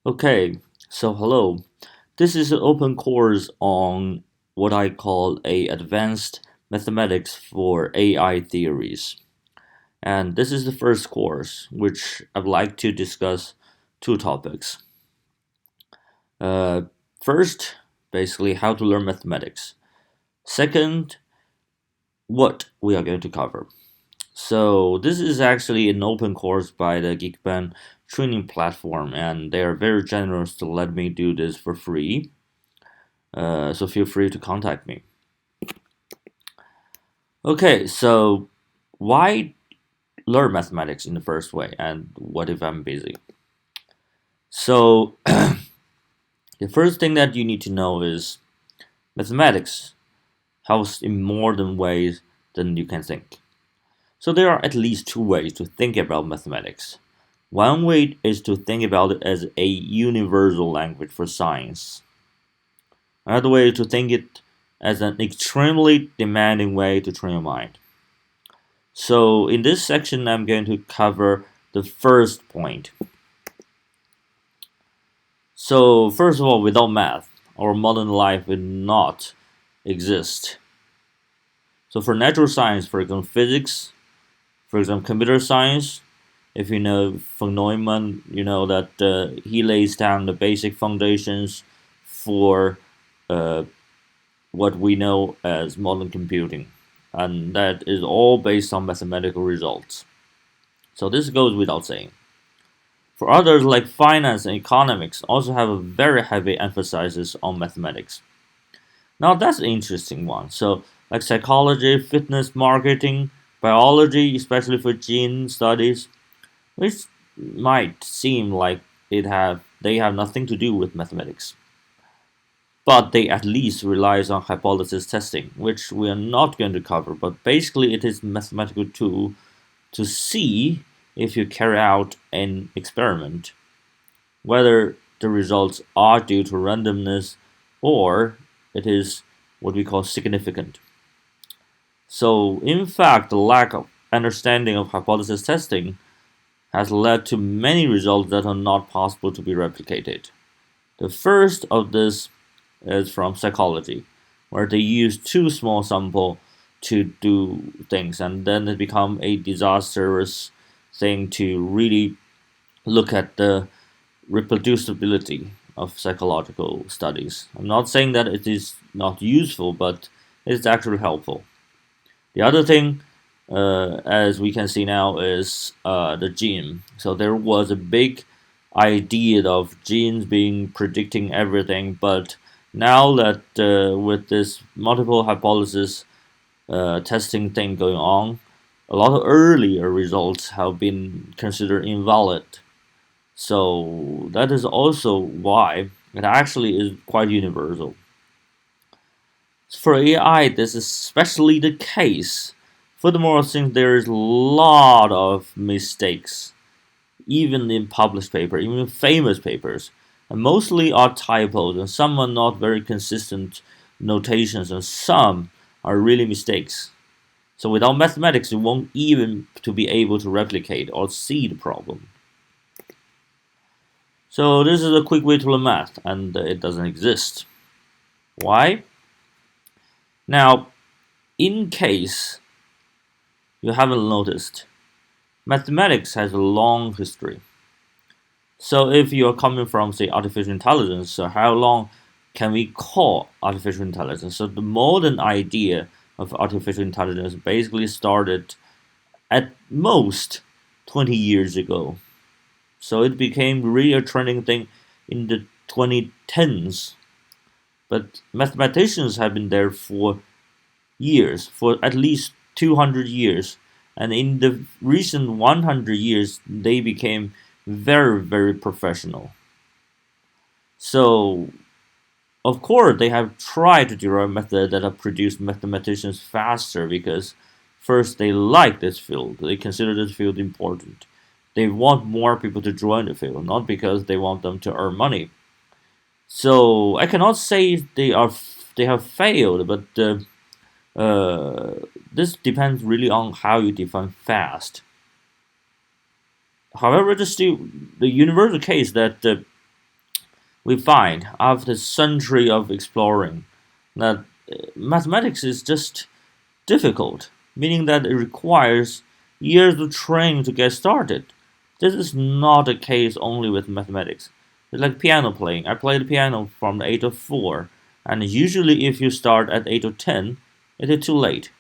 Okay, so hello. This is an open course on what I call a advanced mathematics for AI theories. And this is the first course, which I'd like to discuss two topics. Uh, First, basically how to learn mathematics. Second, what we are going to cover. So this is actually an open course by the Geekbench training platform, and they are very generous to let me do this for free. So feel free to contact me. Okay, so why learn mathematics in the first way, and what if I'm busy? So the first thing that you need to know is mathematics helps in more than ways than you can think. So there are at least two ways to think about mathematics. One way is to think about it as a universal language for science. Another way is to think it as an extremely demanding way to train your mind. So in this section, I'm going to cover the first point. So first of all, without math, our modern life would not exist. So for natural science, for example, physics, for example, computer science, if you know von Neumann, you know that he lays down the basic foundations for uh, what we know as modern computing, and that is all based on mathematical results. So this goes without saying. For others, like finance and economics, also have a very heavy emphasis on mathematics. Now that's an interesting one. So, like psychology, fitness, marketing, biology, especially for gene studies, which might seem like they have nothing to do with mathematics, but they at least relies on hypothesis testing, which we are not going to cover. But basically, it is a mathematical tool to see if you carry out an experiment whether the results are due to randomness or it is what we call significant. So, in fact, the lack of understanding of hypothesis testing has led to many results that are not possible to be replicated. The first of this is from psychology, where they use too small sample to do things, and then it become a disastrous thing to really look at the reproducibility of psychological studies. I'm not saying that it is not useful, but it's actually helpful. The other thing, as we can see now, is the gene. So there was a big idea of genes being predicting everything, but now that with this multiple hypothesis testing thing going on, a lot of earlier results have been considered invalid. So that is also why it actually is quite universal. For AI, this is especially the case. Furthermore, since there is a lot of mistakes, even in published papers, even in famous papers, and mostly are typos, and some are not very consistent notations, and some are really mistakes. So without mathematics, you won't even to be able to replicate or see the problem. So this is a quick way to learn math, and it doesn't exist. Why? Now, in case you haven't noticed, mathematics has a long history. So if you are coming from, say, artificial intelligence, so how long can we call artificial intelligence? So the modern idea of artificial intelligence basically started at most 20 years ago. So it became really a trending thing in the 2010s. But mathematicians have been there for years, for at least 200 years. And in the recent 100 years, they became very, very professional. So, of course, they have tried to derive methods that have produced mathematicians faster because, first, they like this field, they consider this field important. They want more people to join the field, not because they want them to earn money. So I cannot say they have failed, but this depends really on how you define fast. However, the universal case that we find after a century of exploring that mathematics is just difficult, meaning that it requires years of training to get started. This is not the case only with mathematics. It's like piano playing. I played the piano from the age of 4, and usually if you start at the age of 10, it is too late.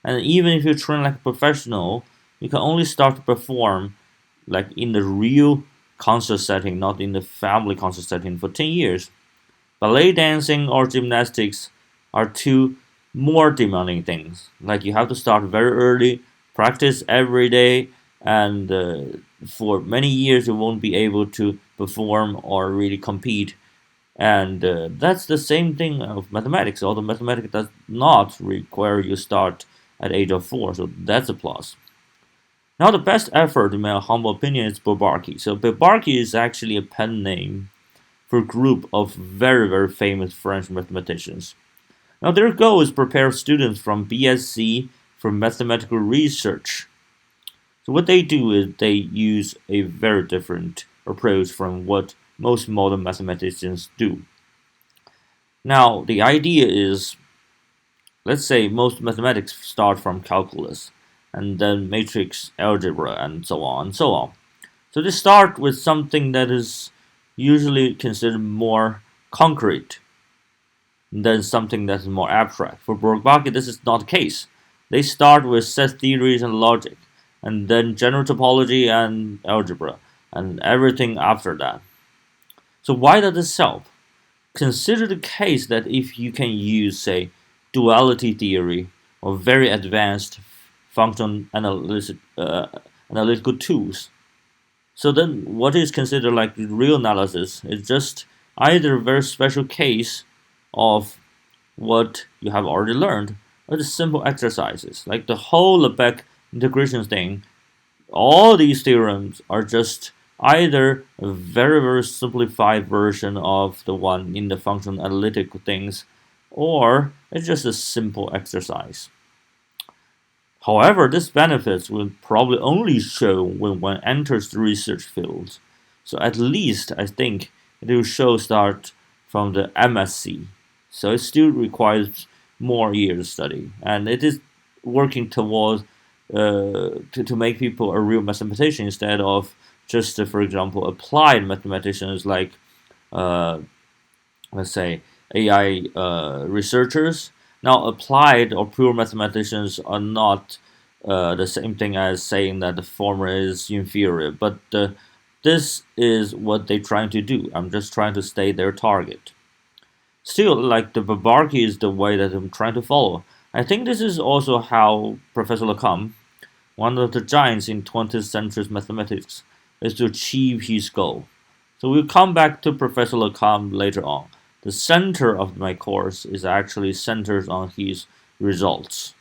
And even if you train like a professional, you can only start to perform like in the real concert setting, not in the family concert setting, for 10 years. Ballet dancing or gymnastics are two more demanding things. Like you have to start very early, practice every day, and for many years you won't be able to perform or really compete. And that's the same thing of mathematics, although mathematics does not require you start at age of 4, so that's a plus. Now the best effort, in my humble opinion, is Bourbaki. So Bourbaki is actually a pen name for a group of very, very famous French mathematicians. Now their goal is prepare students from BSc for mathematical research. So what they do is they use a very different approach from what most modern mathematicians do. Now the idea is, let's say most mathematics start from calculus and then matrix algebra and so on and so on. So they start with something that is usually considered more concrete than something that is more abstract. For Bourbaki, this is not the case. They start with set theories and logic, and then general topology and algebra, and everything after that. So why does this help? Consider the case that if you can use, say, duality theory or very advanced function analytical tools. So then what is considered like real analysis is just either a very special case of what you have already learned or the simple exercises. Like the whole Lebesgue integration thing, all these theorems are just either a very, very simplified version of the one in the function analytical things, or it's just a simple exercise. However, this benefits will probably only show when one enters the research field. So at least I think it will show start from the MSc. So it still requires more years study, and it is working towards to make people a real mathematician instead of just, for example, applied mathematicians like, uh, let's say, AI researchers. Now, applied or pure mathematicians are not the same thing as saying that the former is inferior, but this is what they're trying to do. I'm just trying to stay their target. Still, like the Bourbaki is the way that I'm trying to follow. I think this is also how Professor Lacan, one of the giants in 20th century mathematics, is to achieve his goal. So we'll come back to Professor Lacan later on. The center of my course is actually centered on his results,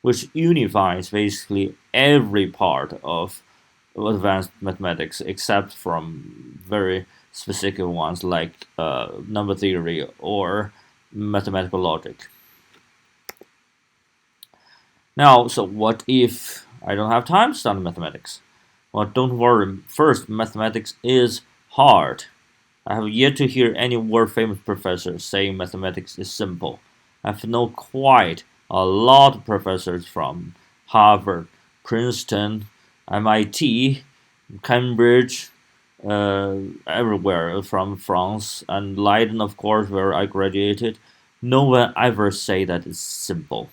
which unifies basically every part of advanced mathematics except from very specific ones like number theory or mathematical logic. Now, so what if I don't have time to study mathematics? Well, don't worry. First, mathematics is hard. I have yet to hear any world famous professor saying mathematics is simple. I've known quite a lot of professors from Harvard, Princeton, MIT, Cambridge, everywhere from France and Leiden, of course, where I graduated. No one ever say that it's simple.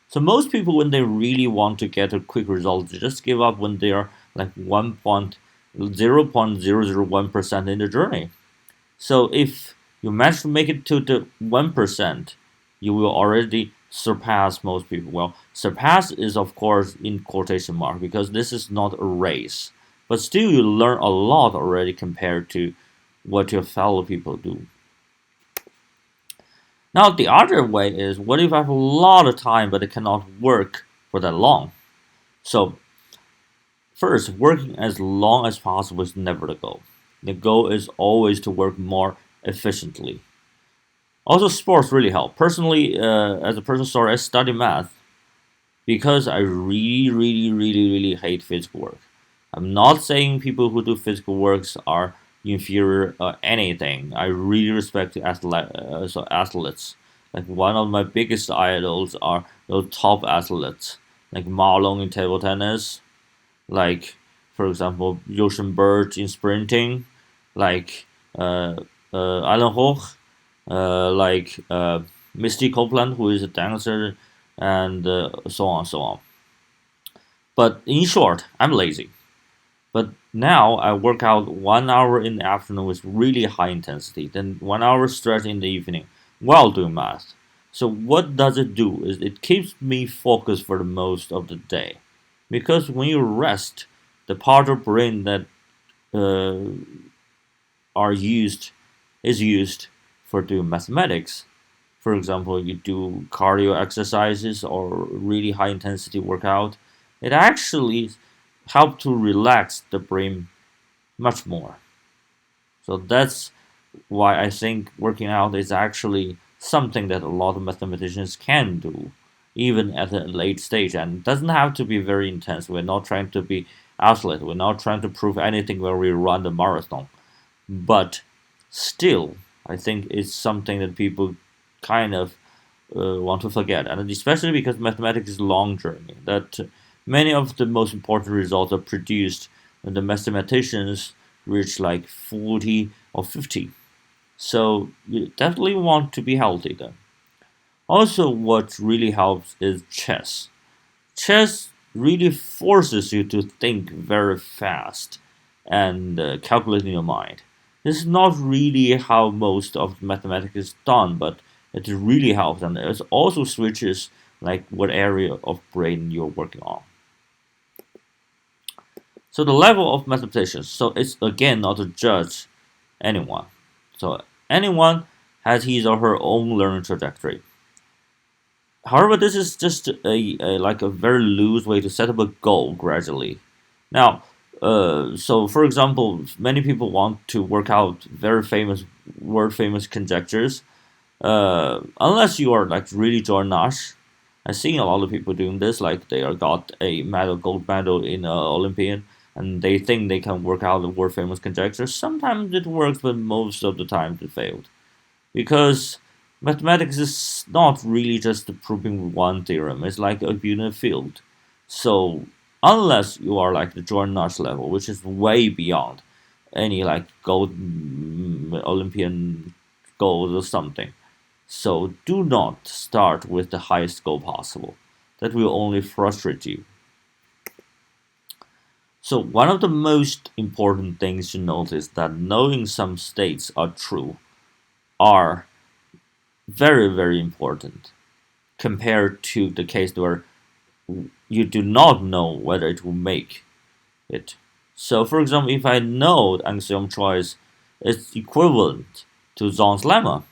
So most people, when they really want to get a quick result, they just give up when they are like 0.001% in the journey. So if you manage to make it to the 1%, you will already surpass most people. Well, surpass is of course in quotation mark because this is not a race. But still you learn a lot already compared to what your fellow people do. Now the other way is, what if I have a lot of time but it cannot work for that long? So first, working as long as possible is never the goal. The goal is always to work more efficiently. Also, sports really help. Personally, as a personal story, I study math because I really hate physical work. I'm not saying people who do physical works are inferior anything. I really respect athletes. Like one of my biggest idols are those top athletes, like Ma Long in table tennis, like for example Usain Bolt in sprinting, like Alan Hoch, Misty Copeland, who is a dancer, and so on, so on. But in short, I'm lazy. But now I work out 1 hour in the afternoon with really high intensity, then 1 hour stretch in the evening while doing math. So what does it do? Is it keeps me focused for the most of the day, because when you rest, the part of brain that uh, are used is used for doing mathematics. For example, you do cardio exercises or really high intensity workout, it actually helps to relax the brain much more. So that's why I think working out is actually something that a lot of mathematicians can do, even at a late stage. And it doesn't have to be very intense. We're not trying to be athlete. We're not trying to prove anything when we run the marathon. But still, I think it's something that people kind of want to forget, and especially because mathematics is a long journey. That many of the most important results are produced when the mathematicians reach like 40 or 50. So you definitely want to be healthy then. Also, what really helps is chess. Chess really forces you to think very fast and calculate in your mind. This is not really how most of mathematics is done, but it really helps, and it also switches like what area of brain you're working on. So the level of mathematicians. So it's again not to judge anyone. So anyone has his or her own learning trajectory. However, this is just a very loose way to set up a goal gradually. Now, so for example, many people want to work out very famous, world famous conjectures. Unless you are like really Jordan Nash, I've seen a lot of people doing this. Like they are got a gold medal in Olympian, and they think they can work out the world famous conjectures. Sometimes it works, but most of the time it failed, because mathematics is not really just proving one theorem. It's like a unit field. So unless you are like the Jordan Nash level, which is way beyond any like gold Olympian gold or something, so do not start with the highest goal possible. That will only frustrate you. So one of the most important things to notice that knowing some states are true are very, very important compared to the case where you do not know whether it will make it. So, for example, if I know the axiom choice is equivalent to Zhang's lemma,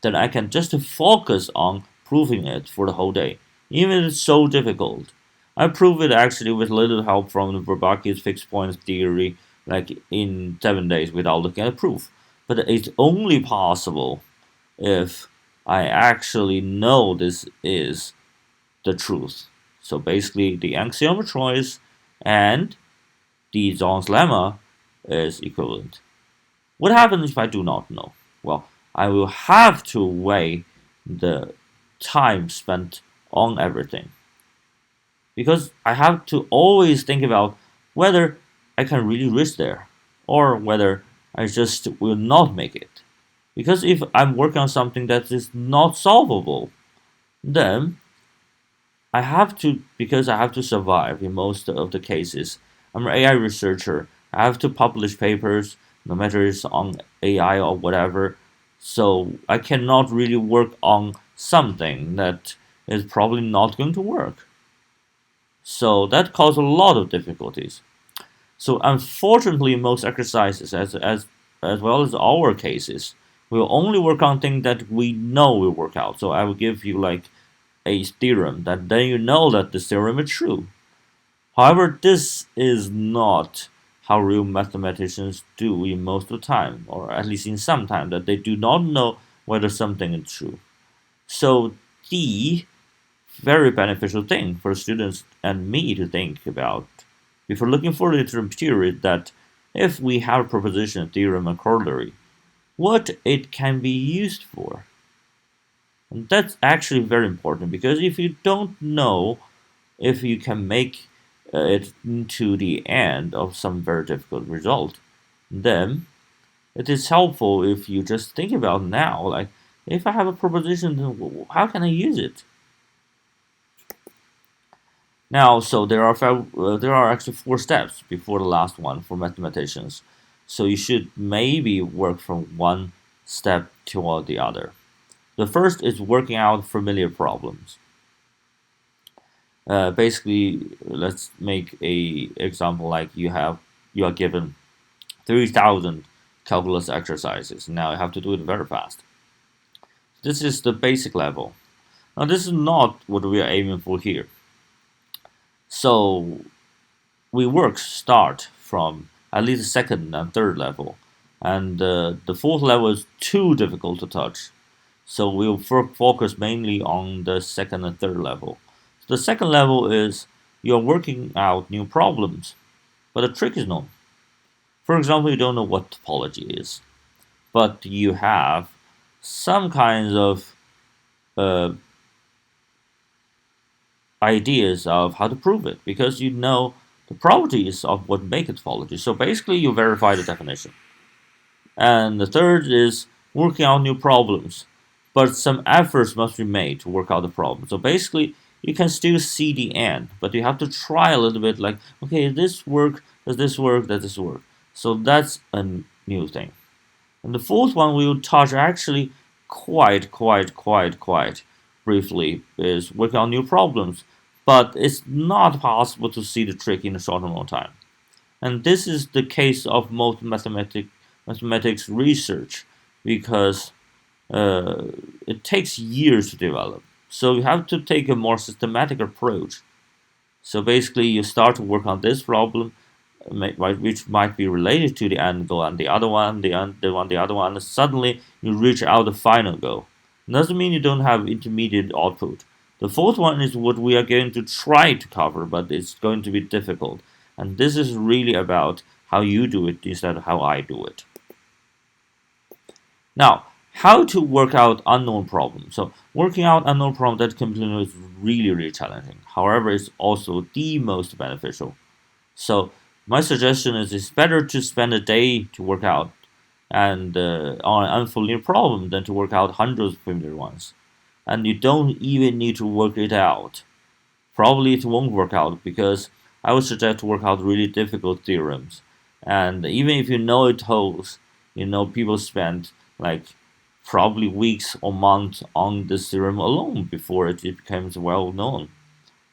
then I can just focus on proving it for the whole day, even if it's so difficult. I prove it actually with little help from the Verbache's fixed point theory, like in 7 days without looking at proof. But it's only possible if I actually know this is the truth. So basically, the axiom choice and the Zhang's lemma is equivalent. What happens if I do not know? Well, I will have to weigh the time spent on everything, because I have to always think about whether I can really reach there or whether I just will not make it. Because if I'm working on something that is not solvable, then I have to, because I have to survive in most of the cases. I'm an AI researcher. I have to publish papers, no matter it's on AI or whatever. So I cannot really work on something that is probably not going to work. So that causes a lot of difficulties. So unfortunately, most exercises, as well as our cases, will only work on things that we know will work out. So I will give you like a theorem that then you know that the theorem is true. However, this is not how real mathematicians do in most of the time, or at least in some time, that they do not know whether something is true. So the very beneficial thing for students and me to think about before looking for literature material is that if we have a proposition, theorem, and corollary, what it can be used for. And that's actually very important, because if you don't know if you can make it into the end of some very difficult result, then it is helpful if you just think about now, like, if I have a proposition, how can I use it? Now, so there are actually 4 steps before the last one for mathematicians. So you should maybe work from one step toward the other. The first is working out familiar problems. Basically, let's make a example like you are given 3,000 calculus exercises. Now you have to do it very fast. This is the basic level. Now this is not what we are aiming for here. So we start from at least the second and third level, and the fourth level is too difficult to touch. So we'll focus mainly on the second and third level. The second level is you're working out new problems, but the trick is known. For example, you don't know what topology is, but you have some kinds of uh, ideas of how to prove it, because you know the properties of what make a topology. So basically, you verify the definition. And the third is working out new problems, but some efforts must be made to work out the problem. So basically, you can still see the end, but you have to try a little bit, like, okay, does this work? Does this work? Does this work? So that's a new thing. And the fourth one we will touch actually quite briefly is working on new problems, but it's not possible to see the trick in a short amount of time. And this is the case of most mathematics research, because it takes years to develop. So you have to take a more systematic approach. So basically, you start to work on this problem, which might be related to the end goal, and the other one, the other one, and suddenly you reach out the final goal. It doesn't mean you don't have intermediate output. The fourth one is what we are going to try to cover, but it's going to be difficult. And this is really about how you do it instead of how I do it. Now, how to work out unknown problems. So working out unknown problems that completely is really challenging. However, it's also the most beneficial. So my suggestion is it's better to spend a day to work out and on an unfamiliar problem than to work out hundreds of familiar ones. And you don't even need to work it out. Probably it won't work out, because I would suggest to work out really difficult theorems. And even if you know it holds, people spend like probably weeks or months on this theorem alone before it becomes well known.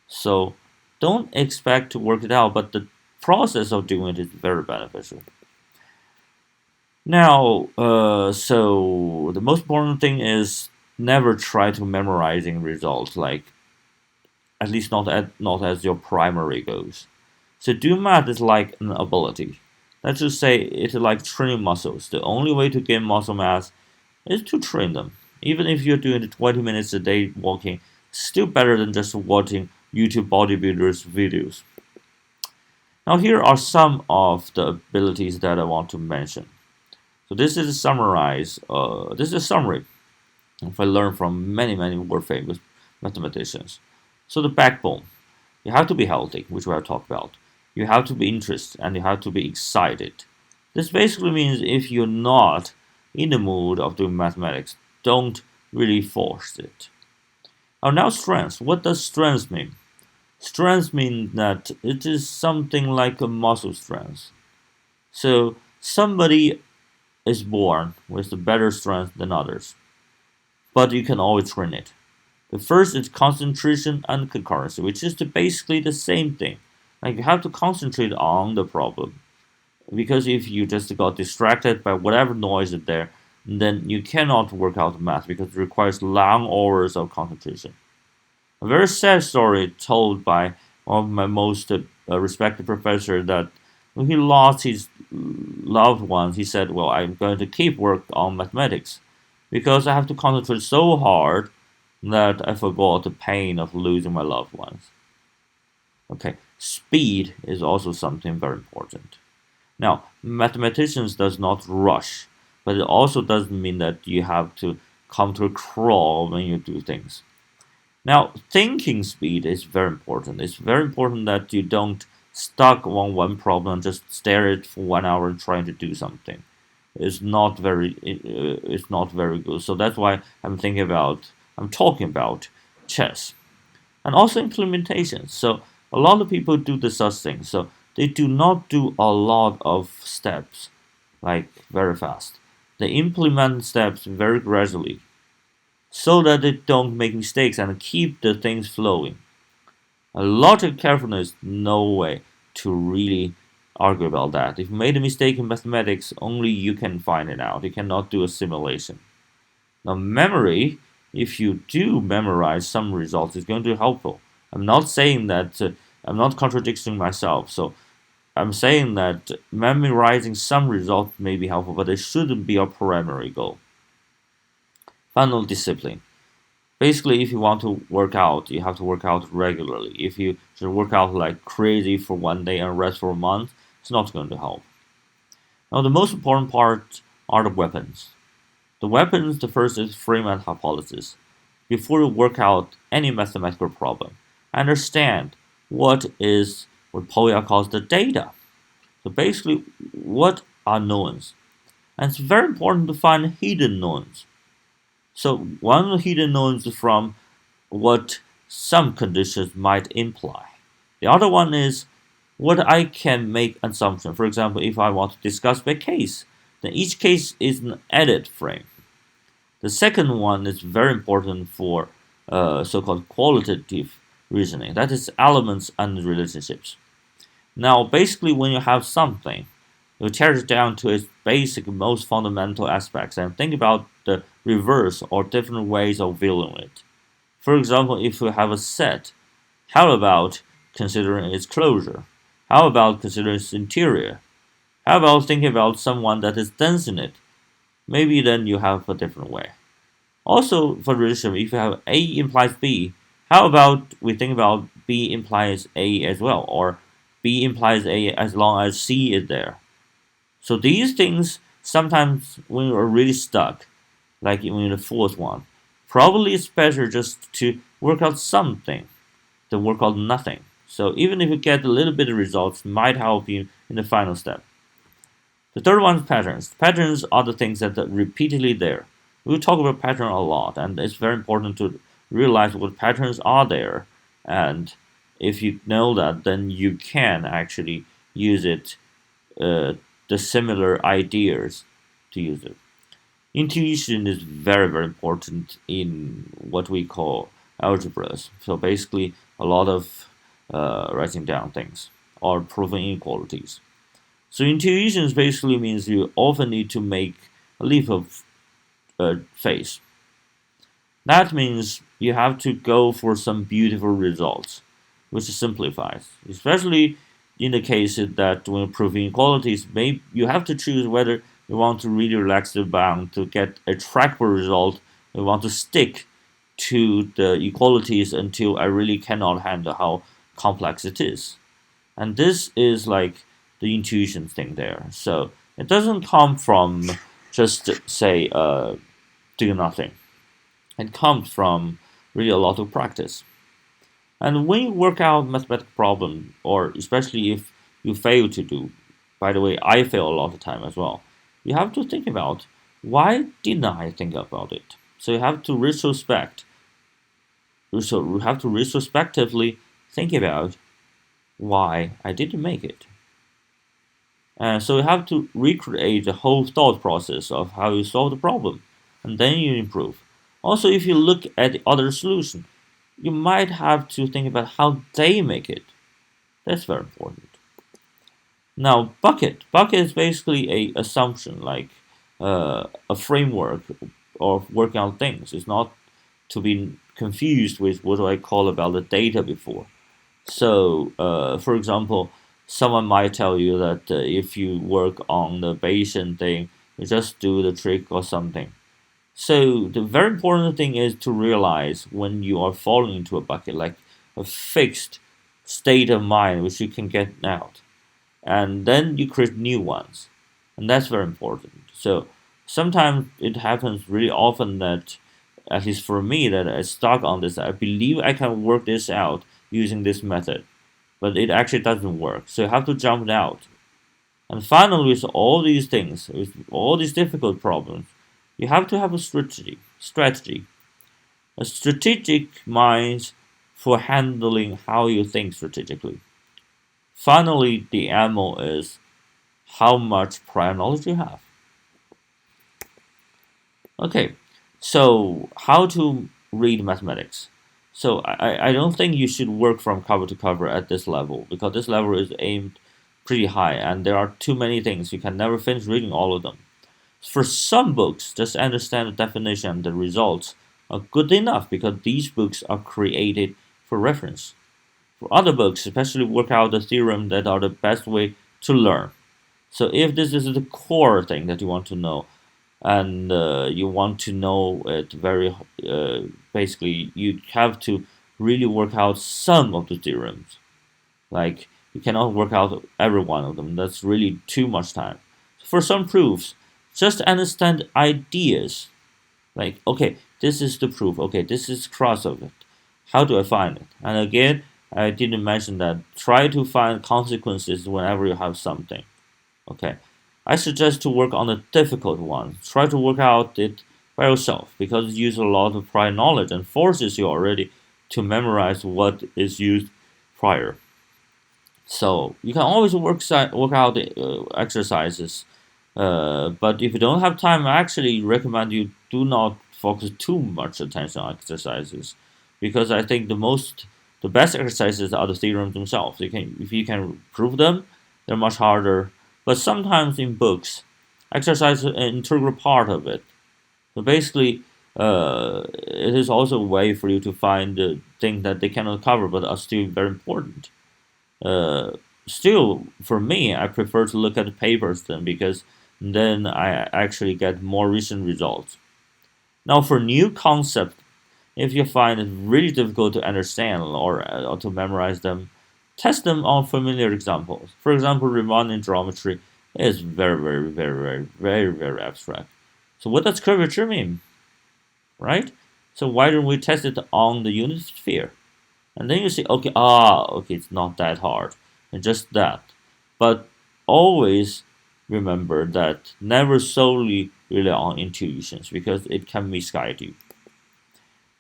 So don't expect to work it out, but the process of doing it is very beneficial. Now, so the most important thing is never try to memorizing results, like at least not as your primary goals. So do math is like an ability. Let's just say it's like training muscles. The only way to gain muscle mass is to train them. Even if you're doing 20 minutes a day walking, still better than just watching YouTube bodybuilders videos. Now here are some of the abilities that I want to mention. So this is a summary. If I learn from many world famous mathematicians. So the backbone, you have to be healthy, which we have talked about. You have to be interested, and you have to be excited. This basically means if you're not in the mood of doing mathematics, don't really force it. Now strength. What does strength mean? Strength means that it is something like a muscle strength. So somebody is born with a better strength than others, but you can always train it. The first is concentration and concurrency, which is basically the same thing. Like, you have to concentrate on the problem, because if you just got distracted by whatever noise is there, then you cannot work out math, because it requires long hours of concentration. A very sad story told by one of my most respected professors, that when he lost his loved ones, he said, well, I'm going to keep work on mathematics, because I have to concentrate so hard that I forgot the pain of losing my loved ones. Okay, speed is also something very important. Now, mathematicians does not rush, but it also doesn't mean that you have to come to a crawl when you do things. Now, thinking speed is very important. It's very important that you don't stuck on one problem and just stare at it for 1 hour trying to do something. It's not very good. So that's why I'm talking about chess and also implementation. So a lot of people do the such thing. So they do not do a lot of steps like very fast. They implement steps very gradually so that they don't make mistakes and keep the things flowing. A lot of carefulness, no way to really argue about that. If you made a mistake in mathematics, only you can find it out. You cannot do a simulation. Now, memory, if you do memorize some results, is going to be helpful. I'm not saying that, I'm not contradicting myself. So I'm saying that memorizing some results may be helpful, but it shouldn't be our primary goal. Final discipline. Basically, if you want to work out, you have to work out regularly. If you just work out like crazy for 1 day and rest for a month, it's not going to help. Now, the most important part are the weapons. The weapons, the first is Feynman hypothesis. Before you work out any mathematical problem, understand what Polya calls the data. So basically, what are knowns? And it's very important to find hidden knowns. So one of the hidden knowns is from what some conditions might imply. The other one is what I can make assumption. For example, if I want to discuss a case, then each case is an edit frame. The second one is very important for so-called qualitative reasoning. That is elements and relationships. Now, basically, when you have something, you tear it down to its basic, most fundamental aspects and think about the reverse or different ways of viewing it. For example, if you have a set, how about considering its closure? How about considering its interior? How about thinking about someone that is dense in it? Maybe then you have a different way. Also, for relationship, if you have A implies B, how about we think about B implies A as well, or B implies A as long as C is there? So these things sometimes when you're really stuck, like in the fourth one, probably it's better just to work out something than work out nothing. So even if you get a little bit of results, it might help you in the final step. The third one is patterns. Patterns are the things that are repeatedly there. We talk about pattern a lot, and it's very important to realize what patterns are there. And if you know that, then you can actually use it, uh, the similar ideas to use it. Intuition is very, very important in what we call algebras. So basically, a lot of writing down things or proving inequalities. So intuition basically means you often need to make a leap of faith. That means you have to go for some beautiful results, which simplifies, especially in the case that when proving inequalities, maybe you have to choose whether you want to really relax the bound to get a trackable result. You want to stick to the equalities until I really cannot handle how complex it is. And this is like the intuition thing there. So it doesn't come from just say doing nothing. It comes from really a lot of practice. And when you work out mathematical problem, or especially if you fail to do, by the way, I fail a lot of time as well. You have to think about why didn't I think about it? So you have to retrospect. So you have to retrospectively think about why I didn't make it. And so you have to recreate the whole thought process of how you solve the problem, and then you improve. Also, if you look at the other solution, you might have to think about how they make it. That's very important. Now, bucket is basically a assumption, like a framework of working out things. It's not to be confused with what I call about the data before. So, for example, someone might tell you that if you work on the Bayesian thing, you just do the trick or something. So the very important thing is to realize when you are falling into a bucket, like a fixed state of mind which you can get out. and then you create new ones, and that's very important. So sometimes it happens really often that, at least for me, that I stuck on this. I believe I can work this out using this method, but it actually doesn't work. So you have to jump it out. And finally, with all these things, with all these difficult problems, you have to have a strategy, a strategic mind for handling how you think strategically. Finally, the ammo is how much prior knowledge you have. Okay, so how to read mathematics. So I don't think you should work from cover to cover at this level because this level is aimed pretty high and there are too many things. You can never finish reading all of them. For some books, just understand the definition and the results are good enough because these books are created for reference. For other books, especially work out the theorem that are the best way to learn. So if this is the core thing that you want to know, and you want to know it very basically, you have to really work out some of the theorems. Like you cannot work out every one of them. That's really too much time. For some proofs, just understand ideas. Like okay, this is the proof. Okay, this is cross of it. How do I find it? And again, I didn't mention that. Try to find consequences whenever you have something. Okay, I suggest to work on the difficult one. Try to work out it by yourself because it uses a lot of prior knowledge and forces you already to memorize what is used prior. So you can always work out the exercises, but if you don't have time, I actually recommend you do not focus too much attention on exercises, because I think the best exercises are the theorems themselves. You can if you can prove them, they're much harder. But sometimes in books, exercise is an integral part of it. So basically, it is also a way for you to find the things that they cannot cover but are still very important. Uh, Still, for me, I prefer to look at the papers then because then I actually get more recent results. Now, for new concepts, if you find it really difficult to understand or to memorize them, test them on familiar examples. For example, Riemannian geometry is very abstract. So, what does curvature mean, right? So, why don't we test it on the unit sphere? And then you say, okay, okay, it's not that hard, and just that. But always remember that never solely rely on intuitions because it can misguide you.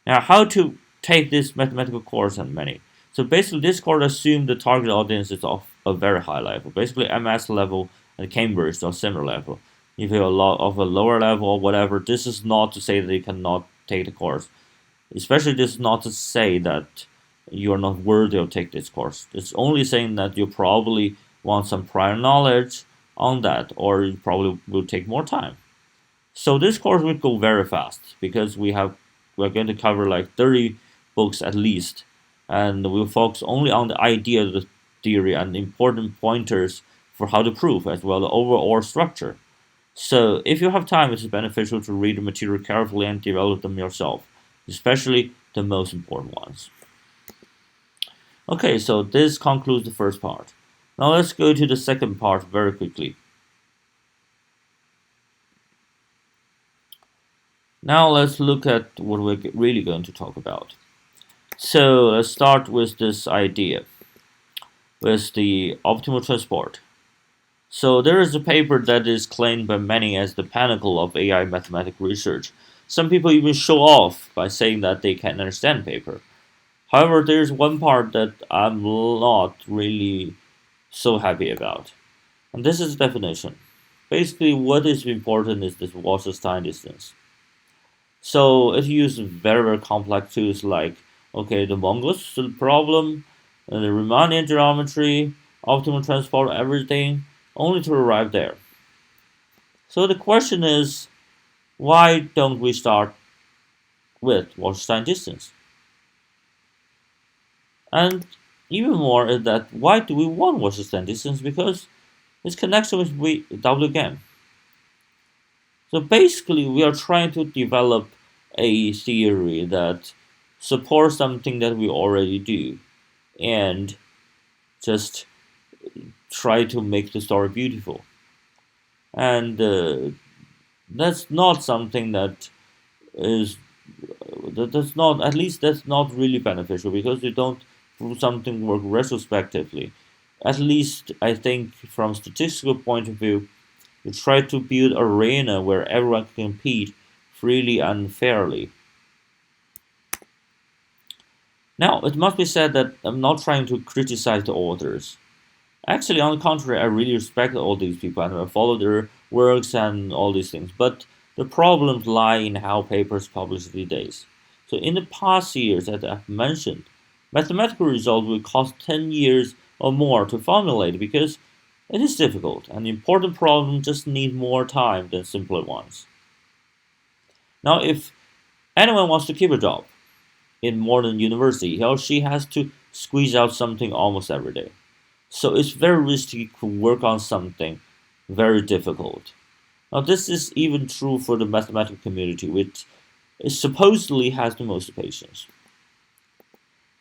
Now, how to take this mathematical course and many? So basically, this course assumes the target audience is of a very high level, basically MS level and Cambridge or similar level. If you're a lot of a lower level or whatever, this is not to say that you cannot take the course. Especially, this is not to say that you are not worthy of take this course. It's only saying that you probably want some prior knowledge on that, or it probably will take more time. So this course will go very fast because we're going to cover like 30 books at least, and we'll focus only on the idea of the theory and important pointers for how to prove, as well as the overall structure. So if you have time, it's beneficial to read the material carefully and develop them yourself, especially the most important ones. Okay, so this concludes the first part. Now let's go to the second part very quickly. Now let's look at what we're really going to talk about. So let's start with this idea, with the optimal transport. So there is a paper that is claimed by many as the pinnacle of AI mathematical research. Some people even show off by saying that they can understand paper. However, there's one part that I'm not really so happy about, and this is definition. Basically, what is important is this Wasserstein distance. So it uses very complex tools like okay the Mongoose problem, the Riemannian geometry, optimal transport, everything, only to arrive there. So the question is, why don't we start with Wasserstein distance? And even more is that why do we want Wasserstein distance? Because its connection with WGAN. So basically, we are trying to develop a theory that supports something that we already do, and just try to make the story beautiful. And that's not something that is that's not, at least that's not really beneficial, because you don't do something work retrospectively. At least I think from statistical point of view, you try to build an arena where everyone can compete freely and fairly. Now, it must be said that I'm not trying to criticize the authors. Actually, on the contrary, I really respect all these people and I follow their works and all these things. But the problems lie in how papers publish these days. So, in the past years, as I've mentioned, mathematical results will cost 10 years or more to formulate because it is difficult, and important problems just need more time than simpler ones. Now, if anyone wants to keep a job in modern university, he or she has to squeeze out something almost every day. So it's very risky to work on something very difficult. Now, this is even true for the mathematical community, which supposedly has the most patience.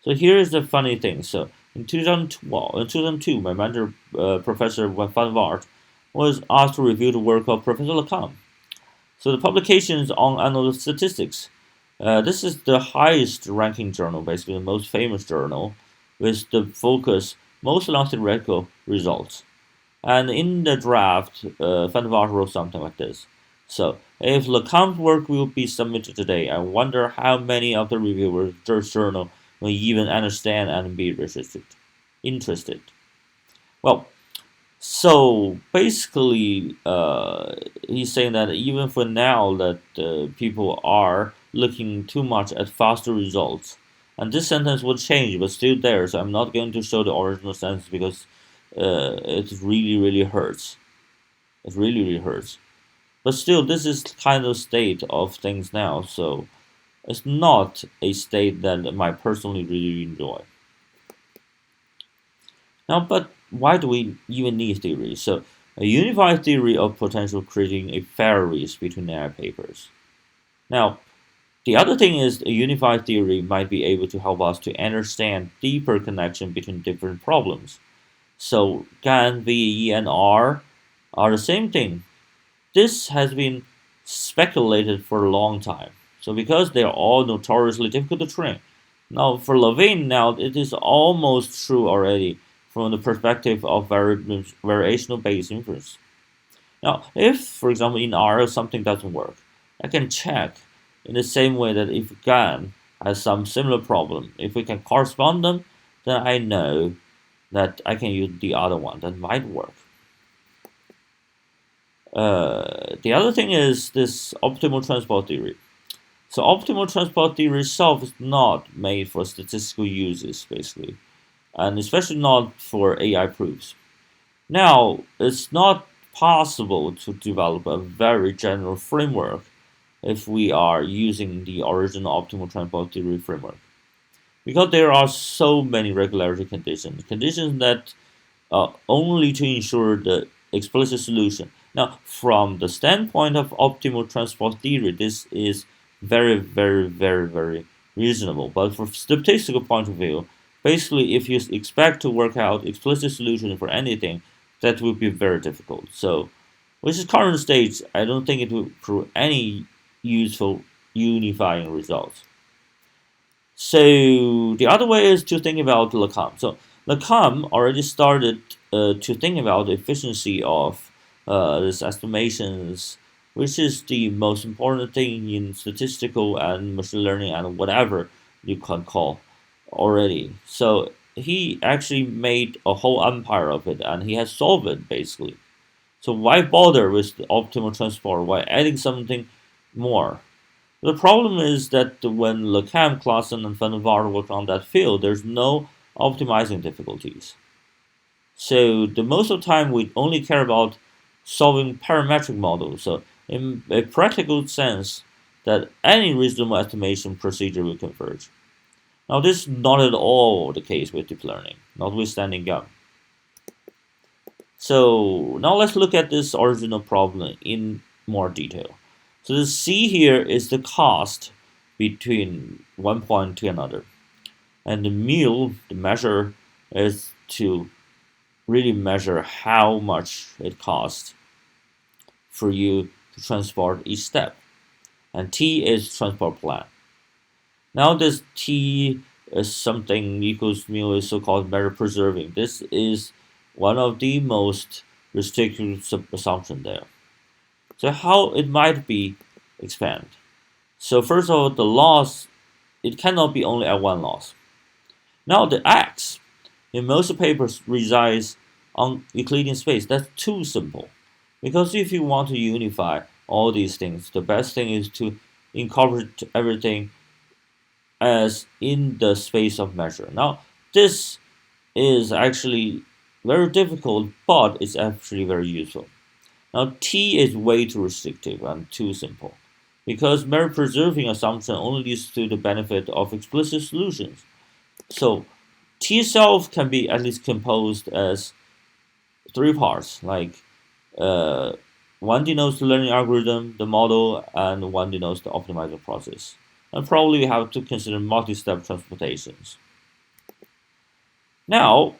So here is the funny thing. So in 2012, in 2002, my mentor, Professor Van Wart, was asked to review the work of Professor Lecomte. So the publication is on Annals of Statistics. This is the highest ranking journal, basically the most famous journal, with the focus mostly on theoretical results. And in the draft, Van Wart wrote something like this. So, if Lecomte's work will be submitted today, I wonder how many of the reviewers of the journal will even understand and be interested. Well, so basically, he's saying that even for now, that people are looking too much at faster results, and this sentence will change, but still there. So I'm not going to show the original sentence because it really hurts. It really hurts. But still, this is kind of state of things now. So it's not a state that I personally really enjoy. Now, but why do we even need theory? So, a unified theory of potential creating a fair race between AI papers. Now, the other thing is a unified theory might be able to help us to understand deeper connection between different problems. So, GAN, VAE, and R are the same thing. This has been speculated for a long time. So, because they are all notoriously difficult to train. Now, for Levene, now it is almost true already from the perspective of variational Bayes inference. Now, if, for example, in R something doesn't work, I can check in the same way that if GAN has some similar problem, if we can correspond them, then I know that I can use the other one that might work. The other thing is this optimal transport theory. So optimal transport theory itself is not made for statistical uses, basically, and especially not for AI proofs. Now, it's not possible to develop a very general framework if we are using the original optimal transport theory framework, because there are so many regularity conditions that only to ensure the explicit solution. Now, from the standpoint of optimal transport theory, this is very reasonable. But from statistical point of view, basically, if you expect to work out explicit solution for anything, that will be very difficult. So, with its current stage, I don't think it will prove any useful unifying results. So the other way is to think about Lecomte. So Lecomte already started to think about the efficiency of these estimations, which is the most important thing in statistical and machine learning and whatever you can call already. So he actually made a whole empire of it, and he has solved it basically. So why bother with the optimal transport? Why adding something more? The problem is that when Lecam, Claassen, and Van der Waal work on that field, there's no optimizing difficulties. So the most of the time we only care about solving parametric models. So in a practical sense, that any reasonable estimation procedure will converge. Now this is not at all the case with deep learning, notwithstanding GAN. So now let's look at this original problem in more detail. So the C here is the cost between one point to another. And the mu, the measure, is to really measure how much it costs for you to transport each step. And T is transport plan. Now this T is something equals mu is so-called measure preserving. This is one of the most restrictive assumption there. So how it might be expanded. So first of all, the loss, it cannot be only at one loss. Now the X in most papers resides on Euclidean space. That's too simple. Because if you want to unify all these things, the best thing is to incorporate everything as in the space of measure. Now, this is actually very difficult, but it's actually very useful. Now, T is way too restrictive and too simple because measure preserving assumption only leads to the benefit of explicit solutions. So, T itself can be at least composed as three parts, like uh, one denotes the learning algorithm, the model, and one denotes the optimizer process. And probably we have to consider multi-step transportations. Now,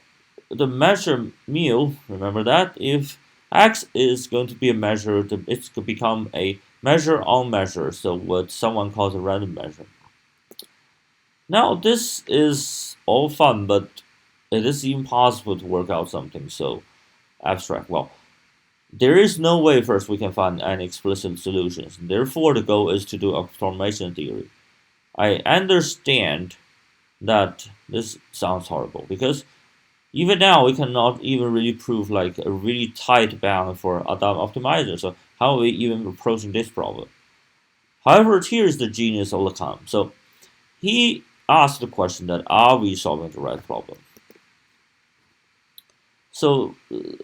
the measure mu, remember that if x is going to be a measure, it's going to become a measure on measure, so what someone calls a random measure. Now, this is all fun, but it is impossible to work out something so abstract. Well, there is no way first we can find any explicit solutions. Therefore, the goal is to do transformation theory. I understand that this sounds horrible because even now we cannot even really prove like a really tight bound for Adam optimizer. So how are we even approaching this problem? However, here is the genius of Lacan. So he asked the question that are we solving the right problem? So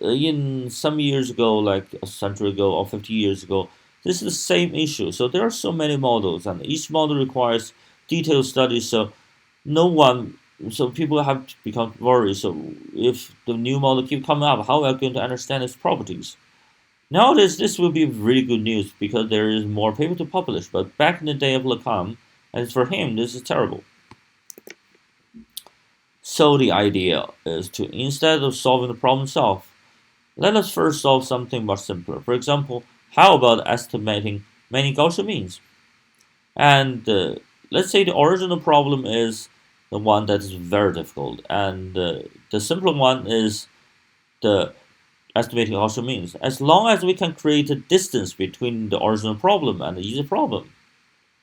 in some years ago, like a century ago or 50 years ago, this is the same issue. So there are so many models, and each model requires detailed studies. So no one, so people have become worried. So if the new model keep coming up, how are we going to understand its properties? Nowadays, this will be really good news because there is more paper to publish. But back in the day of Lacan, and for him, this is terrible. So the idea is to, instead of solving the problem itself, let us first solve something much simpler. For example, how about estimating many Gaussian means? And let's say the original problem is the one that is very difficult, and the simpler one is the estimating Gaussian means. As long as we can create a distance between the original problem and the easy problem,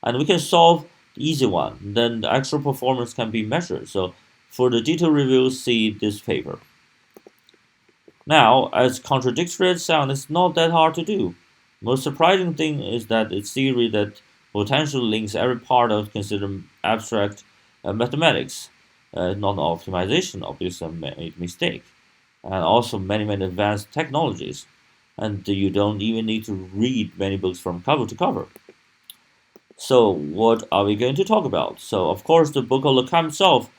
and we can solve the easy one, then the actual performance can be measured. So for the detailed review, see this paper. Now, as contradictory as it sounds, it's not that hard to do. Most surprising thing is that it's theory that potentially links every part of considered abstract mathematics, not optimization, obviously made mistake, and also many advanced technologies. And you don't even need to read many books from cover to cover. So, what are we going to talk about? So, of course, the book of Lacan itself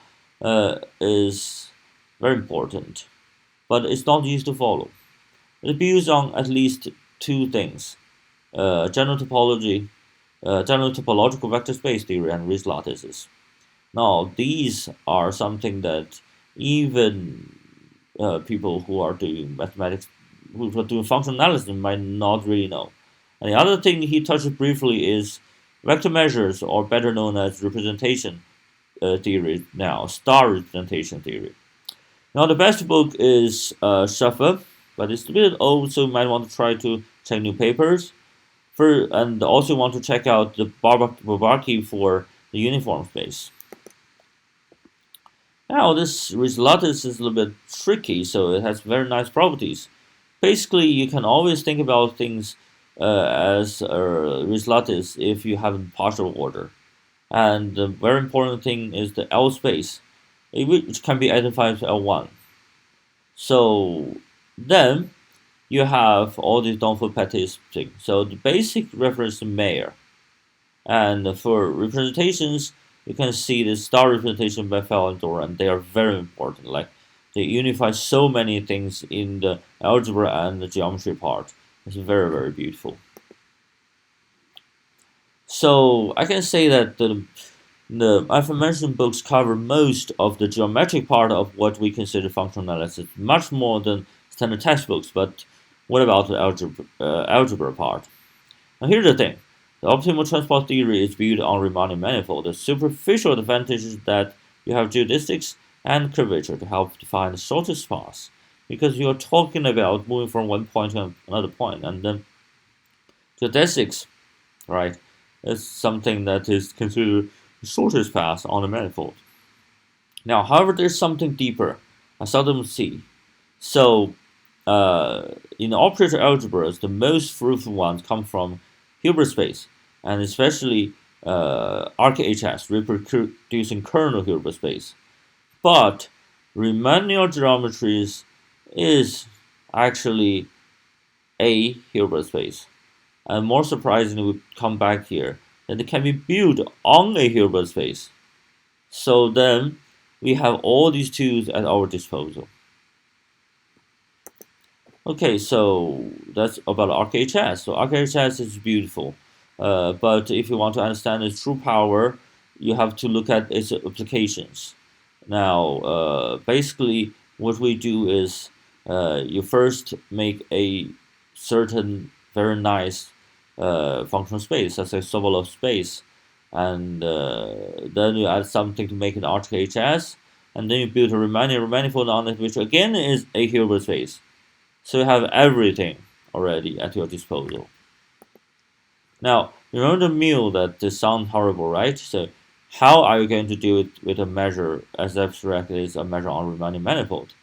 is very important, but it's not easy to follow. It builds on at least two things: general topology, general topological vector space theory, and Riesz lattices. Now, these are something that even people who are doing mathematics, who are doing functional analysis, might not really know. And the other thing he touched briefly is vector measures, or better known as representation theory now, star representation theory. Now, the best book is Schaffer, but it's a bit old, so you might want to try to check new papers. And also want to check out the Bourbaki for the uniform space. Now, this Riesz lattice is a little bit tricky, so it has very nice properties. Basically, you can always think about things as Riesz lattice if you have partial order. And the very important thing is the L space, which can be identified as L1. So then you have all these Donneford-Pettis things. So the basic reference to Mayer. And for representations, you can see the star representation by Fell and Doran. They are very important. Like they unify so many things in the algebra and the geometry part. It's very beautiful. So I can say that the The aforementioned books cover most of the geometric part of what we consider functional analysis, much more than standard textbooks. But what about the algebra part? Now here's the thing. The optimal transport theory is built on Riemannian manifold. The superficial advantage is that you have geodesics and curvature to help define the shortest path, because you're talking about moving from one point to another point, and then geodesics, right, is something that is considered the shortest path on the manifold. Now, however, there's something deeper I seldom see. So, in operator algebras, the most fruitful ones come from Hilbert space, and especially RKHS, reproducing kernel Hilbert space. But Riemannian geometries is actually a Hilbert space. And more surprisingly, we come back here that it can be built on a Hilbert space. So then we have all these tools at our disposal. Okay, so that's about RKHS. So RKHS is beautiful, but if you want to understand its true power, you have to look at its applications. Now, basically, what we do is you first make a certain very nice functional space, such as Sobolev space, and then you add something to make an RKHS, and then you build a Riemannian manifold on it, which again is a Hilbert space. So you have everything already at your disposal. Now, remember the meal that this sounds horrible, right? So how are you going to do it with a measure as abstract as a measure on Riemannian manifold?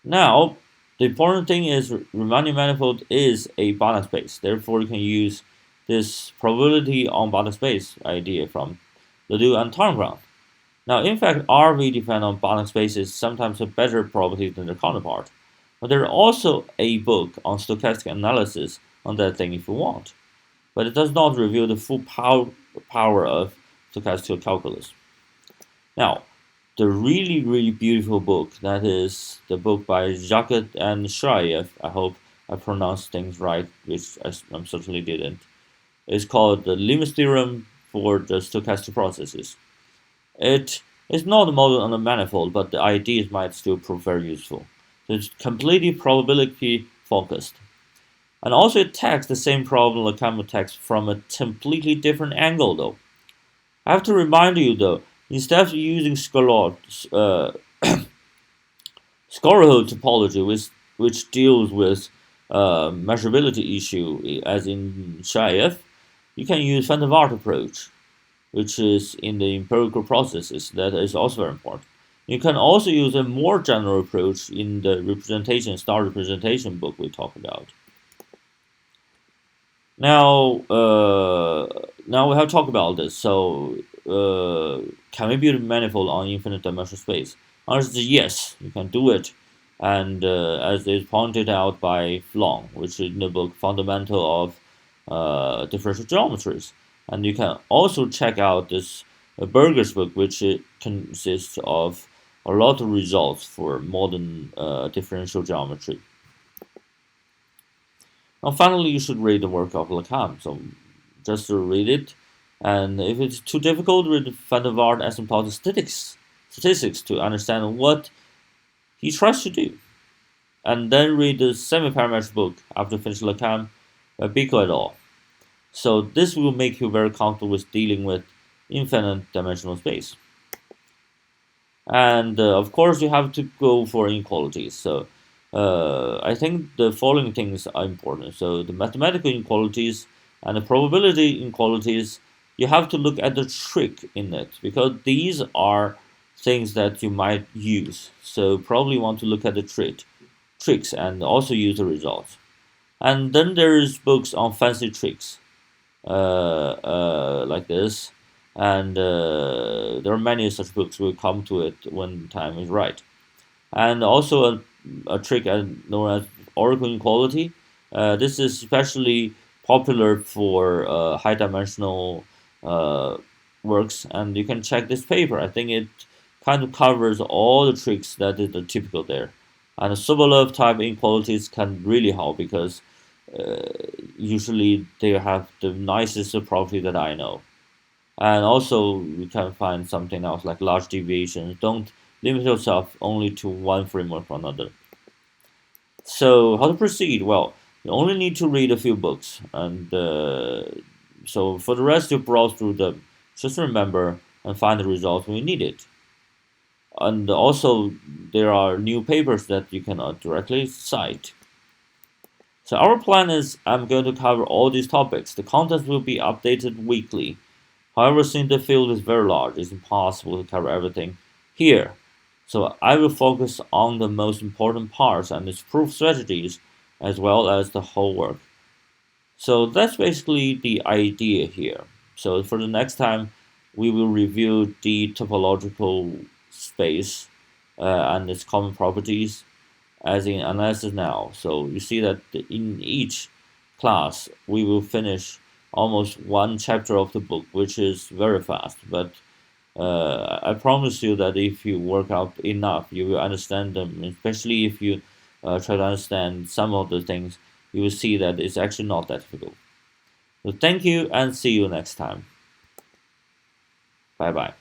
Now, the important thing is Riemannian manifold is a Banach space. Therefore, you can use this probability on Banach space idea from Ledoux and Tarngrund. Now, in fact, RV depend on Banach space is sometimes a better probability than their counterpart. But there's also a book on stochastic analysis on that thing if you want. But it does not reveal the full power of stochastic calculus. Now, the really, really beautiful book, that is the book by Jacquet and Shrayev, I hope I pronounced things right, which I certainly didn't, is called The Limit Theorem for the Stochastic Processes. It is not a model on a manifold, but the ideas might still prove very useful. It's completely probability focused. And also it attacks the same problem LeCam attacks from a completely different angle though. I have to remind you though, instead of using Skorohod topology, which deals with measurability issue as in Shrayev, you can use van der Waart approach, which is in the empirical processes. That is also very important. You can also use a more general approach in the star representation book we talk about. Now, now we have talked about this. So, can we build a manifold on infinite dimensional space? Answer is yes, you can do it. And as is pointed out by Flong, which is in the book Fundamental of Differential Geometries. And you can also check out this Berger's book, which consists of a lot of results for modern differential geometry. Now, finally, you should read the work of LeCam. So, just to read it, and if it's too difficult, read van der Waart asymptotic statistics to understand what he tries to do, and then read the semi-parametric book after finishing LeCam by Bickel et al. So, this will make you very comfortable with dealing with infinite dimensional space. And of course, you have to go for inequalities. So I think the following things are important. So the mathematical inequalities and the probability inequalities, you have to look at the trick in it, because these are things that you might use. So probably want to look at the tricks and also use the results. And then there's books on fancy tricks like this. And there are many such books. We'll come to it when time is right. And also a trick known as oracle inequality. This is especially popular for high dimensional works, and you can check this paper. I think it kind of covers all the tricks that are typical there. And the Sobolev type inequalities can really help, because usually they have the nicest property that I know. And also you can find something else like large deviations. Don't limit yourself only to one framework or another. So how to proceed? Well, you only need to read a few books, and so for the rest, you browse through them. Just remember and find the results when you need it. And also, there are new papers that you can directly cite. So our plan is I'm going to cover all these topics. The content will be updated weekly. However, since the field is very large, it's impossible to cover everything here. So I will focus on the most important parts and its proof strategies as well as the whole work. So that's basically the idea here. So for the next time, we will review the topological space and its common properties as in analysis now. So you see that in each class, we will finish almost one chapter of the book, which is very fast. But I promise you that if you work out enough, you will understand them. Especially if you try to understand some of the things, you will see that it's actually not that difficult. So thank you and see you next time. Bye bye.